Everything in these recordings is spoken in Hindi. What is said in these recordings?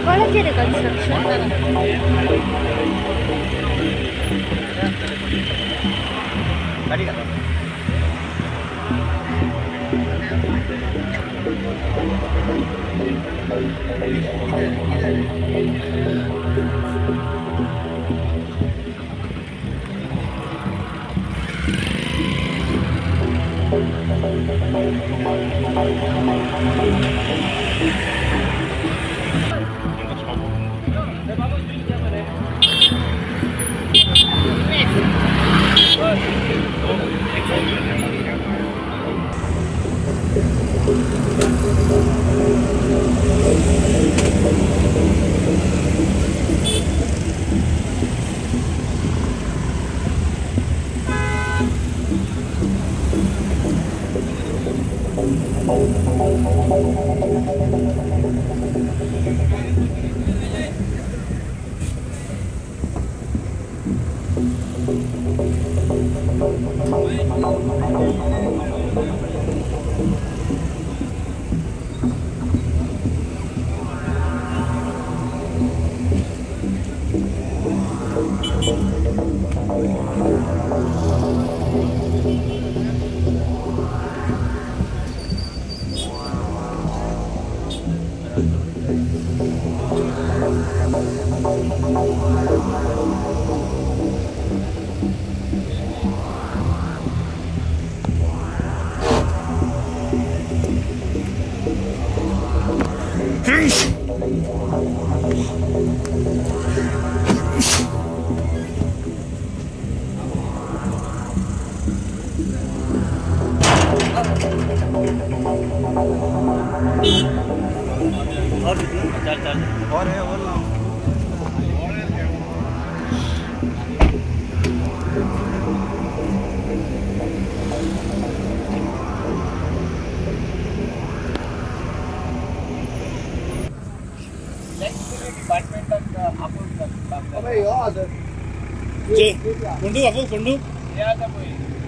Quality reconstruction. और है और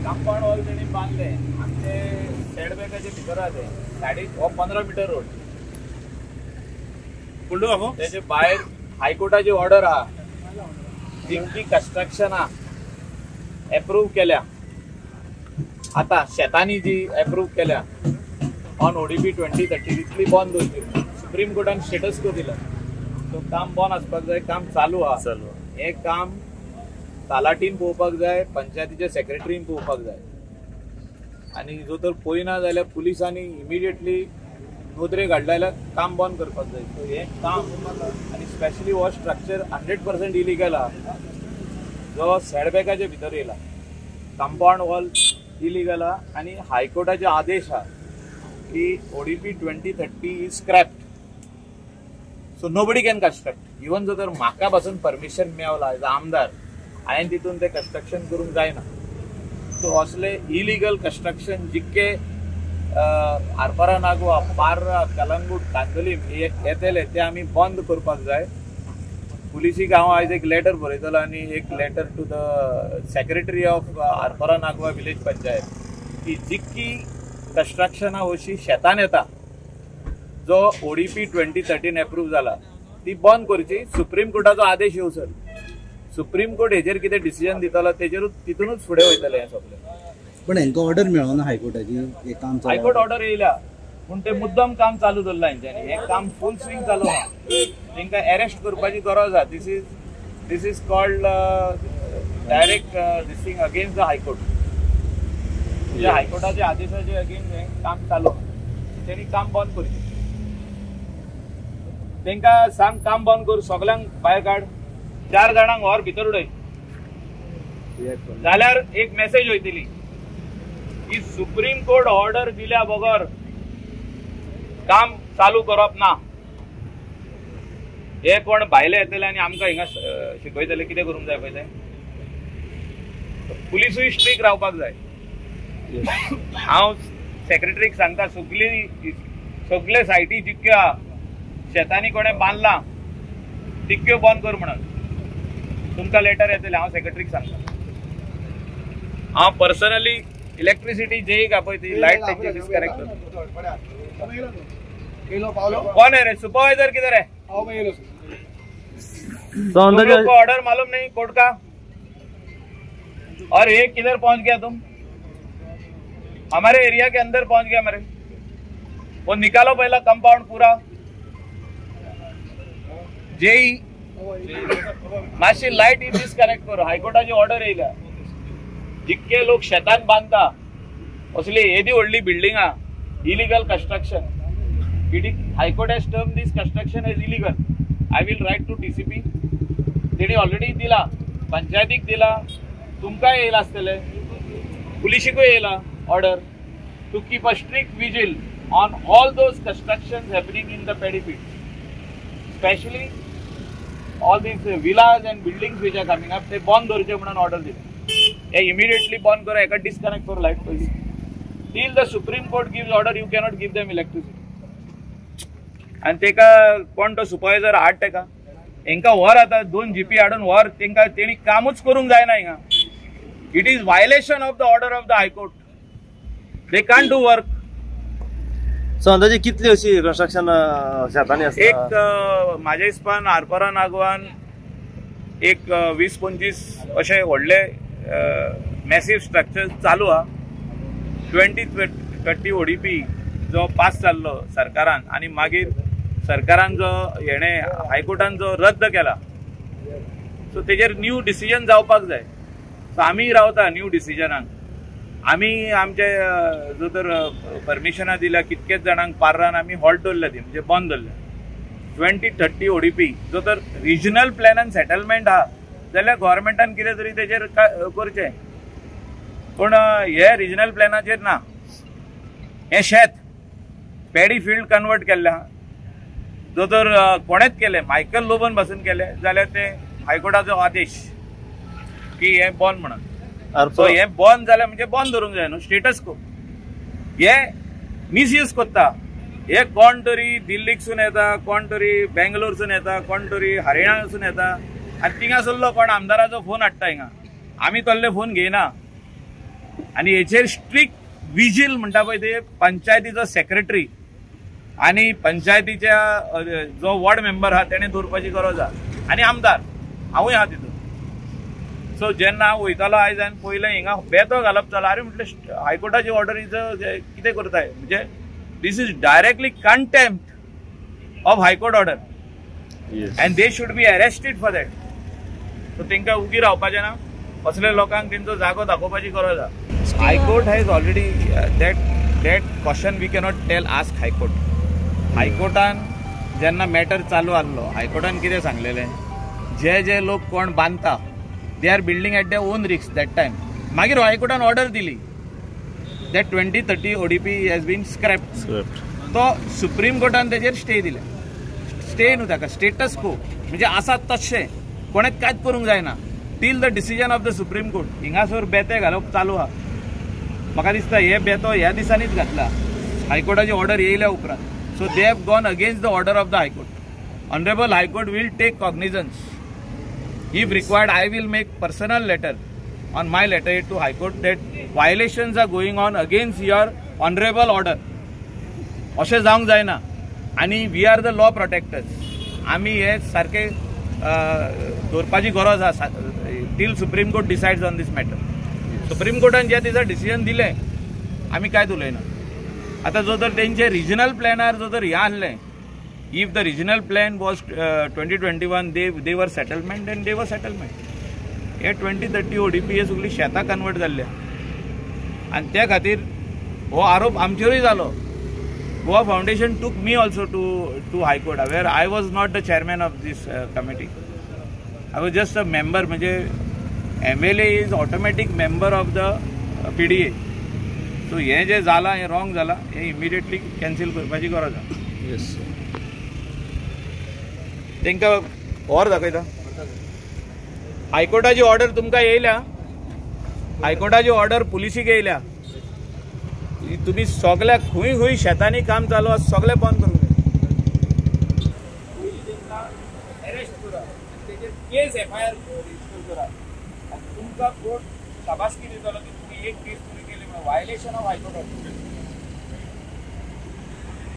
कंपाउंड वॉल त्यांनी बांधले आणि ते शेडबॅकाचे भितर आले साडी 15 मीटर रोड कुंडू बाबू त्याचे बाहेर हायकोर्टाची ऑर्डर हा जिंकी कन्स्ट्रक्शन अप्रूव्ह केल्या आता शेतांनी जी अप्रूव्ह केल्या ऑन ODP 2030 इतली बंद होती सुप्रीम कोर्टान स्टेटस को दिला तो काम बंद आसपाक जाय काम चालू हा हे काम तलाटीन पळोवपाक जाय पंचायतीच्या सेक्रेटरीन पळोवपाक जाय आणि जो तर पळयना जाल्यार पुलिसांनी इमिडिएटली नोंदरे काडल्यार काम बंद करपाक जाय सो हे काम आणि स्पेशली हो स्ट्रक्चर 100% इलिगल हा जो सेडबॅकाच्या भितर येयला कंपाउंड वॉल इलिगल हा आणि हायकोर्टाचे आदेश हा की ODP 2030 is scrapped so nobody can construct even जो तर म्हाका पासून परमिशन मेळला एज आमदार हांवें तितून ते कन्स्ट्रक्शन करूंक जायना सो असले इलिगल कन्स्ट्रक्शन जितके आरपारा नागवा पार्रा कलंगूट कांदोलीम येतले ते आमी बंद करपाक जाय पुलिसीक हांव आयज एक लेटर बरयतलो आनी एक letter to the secretary of Arpora Nagoa village panchayat की जितकी कन्स्ट्रक्शनां अशी शेतान येता जो ODP 2013 अप्रूव्ह जाला ती बंद करची सुप्रीम कोर्टाचो आदेश येवसर सुप्रीम कोर्ट हेजेर कितें डिसिजन दितलो तेजेरूच तितूनच फुडें वयतले हें सगळें पण हेंका ऑर्डर मेळना हायकोर्टाची हे काम हायकोर्ट ऑर्डर येयल्या पूण ते मुद्दम काम चालू दवरला हेंच्यांनी हे काम फूल स्विंग चालू आहा तेंकां अरेस्ट करपाची गरज आहा this is called direct this thing against the high court हायकोर्टाच्या आदेशाचे अगेन्स्ट हें काम चालू आहा त्यांनी काम बंद करचें. तांकां सांग काम बंद कर, सगळ्यांक भायर काड, 4 जाणांक व्हर भितर उडय. जाल्यार एक मेसेज वयतली की सुप्रीम कोर्ट ऑर्डर दिल्या बगर काम चालू करप ना. हे कोण भायले येतले आनी आमकां हिंगा शिकयतले कितें करूंक जाय पळय तें. पुलिसूय स्ट्रिक्ट रावपाक जाय. हांव सेक्रेटरीक सांगता सगळे सायटी जितक्यो आहा शेतांनी कोणें बांदला तितक्यो बंद कर म्हणून. तुमकां लेटर येतले, हांव सेक्रेटरीक सांगता. हांव पर्सनली इलेक्ट्रिसिटी जे एक पळय ती लायट तेंची डिस्कनेक्ट करता. कौन है रे? सुपरवाइजर किधर है? तुम लोग को ऑर्डर मालूम नहीं कोर्ट का? और ये किधर पहुंच गया तुम? हमारे एरिया के अंदर पहुंच गया मेरे. वो निकालो पहला कंपाउंड पूरा. जेई मातशी लाईट ही डिस्कनेक्ट करो. हायकोर्टाची ऑर्डर येयल्या. जितके लोक शेतान बांधता असली येदी व्हडली बिल्डिंगा illegal construction, High Court has termed this construction as illegal. I will write to DCP. तेणी ऑलरेडी दिला, पंचायतीक दिला, तुमकां येयला आसतले, पुलिशीकूय येयला order to keep a strict vigil on all those constructions happening in the paddy fields, specially all these village and buildings which are coming up. ते बंद दवरचे म्हणून ऑर्डर दिली. हे इमिडिएटली बंद करा, हेका डिस्कनेक्ट करू लायट पयली. Till the supreme court gives order you cannot give them electricity. आणि तेका कोण तो सुपरवायझर हाड तेका हेंका वर आता 2 जीपी हाडून वर तेंका तेणी कामूच करूंक जायना हिंगा. It is violation of the order of the high court. They can't do work. So अंदाजे कितली अशी कंस्ट्रक्शन शेतांनी आसता? एक म्हाज्या हिसपान आरपारा नागवान एक 20-25 अशे व्हडले मॅसिव्ह स्ट्रक्चर्स चालू आहा. 20-30 ODP जो पास जाल्लो सरकारान आनी मागीर सरकारान जो हेणे हायकोर्टान जो रद्द केला, सो तेजेर न्यू डिसिजन जावपाक जाय. सो आमी रावता न्यू डिसिजनाक. आमी आमचे जो तर परमिशनां दिल्या कितकेच जाणांक पार्रान आमी हॉल्ट दवरल्या ती म्हणजे बंद दवरल्या. 20-30 ODP जो तर रिजनल प्लॅनान सेटलमेंट आहा जाल्यार गव्हर्मेंटान कितें तरी तेजेर करचें. पूण हे रिजनल प्लॅनाचेर ना. हे शेत पॅडी फील्ड कन्वर्ट केल्ले आहा. जो तर कोणेच केले, मायकल लोबन पासून केले जाल्यार ते हायकोर्टाचो आदेश की हे बंद म्हणून. सो हे बंद जाल्यार म्हणजे बंद दवरूंक जाय न्हू. स्टेटस को हे मिसयूज करता. हे कोण तरी दिल्लीकसून येता, कोण तरी बेंगलोरसून येता, कोण तरी हरियाणासून येता आनी थिंगासरलो कोण आमदाराचो फोन हाडटा हिंगा. आमी तसले फोन घेयना. आनी हेचेर स्ट्रिक्ट विजील म्हणटा पळय ते पंचायतीचो सेक्रेटरी आनी पंचायतीच्या जो वॉर्ड मेंबर आहा तेणे दवरपाची गरज आहा. आनी आमदार हांवूय आहा तितून. सो जेन्ना हांव वयतालो आयज हांवें पयलें हिंगा बेतो घालप जाला. अरे म्हटलें हायकोर्टाची ऑर्डर कितें करताय म्हणजे this is directly contempt of high court order and they should be arrested for that. So तांकां उगी रावपाचें ना. असले लोकांक तेंचो जागो दाखोवपाची गरज आहा. High Court has already that caution we cannot tell ask High Court. High Courtan जेन्ना मॅटर चालू आसलो हायकोर्टान कितें सांगलेलें, जे लोक कोण बांदता they are building at their own risk that time. मागीर हायकोर्टान ऑर्डर दिली that 20-30 ODP has been scrapped. तो सुप्रीम कोर्टान तेजेर स्टे दिले. स्टे न्हू ताका, स्टेटस को म्हणजे आसा तशें कोणेच कांयच करूंक जायना till the decision of the supreme court. हिंगासर बेते घालप चालू आहा. म्हाका दिसता हे बेतो ह्या दिसांनीच घातला हायकोर्टाची ऑर्डर येयल्या उपरांत. So they have gone against the order of the high court. Honourable high court will take cognizance. If required I will make personal letter on my letter to High Court that violations are going on against your honorable order. अशें जावंक जायना. आनी we are the law protectors. आमी हे सारके दवरपाची गरज आसा till supreme court decides on this matter. Supreme कोर्टान ज्या दिसा डिसिजन दिलें आमी कांयच उलयना. आतां जो तर तेंचे रिजनल प्लॅनार जो तर हें आसलें, if the regional plan was 2021 they were settlement and they were settlement. हे 20-30 ODP हे सगळी शेतां कन्वर्ट जाल्ल्या आनी त्या खातीर हो आरोप आमचेरूय जालो Goa Foundation took me also to High Court, where I was not the chairman of this committee. I was just a member. म्हणजे MLA is automatic member of the PDA. So हे जे झाला हे रॉंग झाला हे इमिडिएटली कॅन्सल करपाची गरज आसा. येस. तांकां और दाखयता. हायकोर्टाची ऑर्डर तुमकां येयल्या. हायकोर्टाची ऑर्डर पुलिसीक येयल्या. तुम्ही सगळ्या खंय खंय शेतांनी काम चालू आसा सगळे बंद करून अरेस्ट करा तेजेर केस FIR रजिस्टर करा. तुमकां कोर्ट शाबासकी दितलो की तुम्ही एक केस तुम्ही केली वायलेशन ऑफ हायकोर्ट ऑर्डर.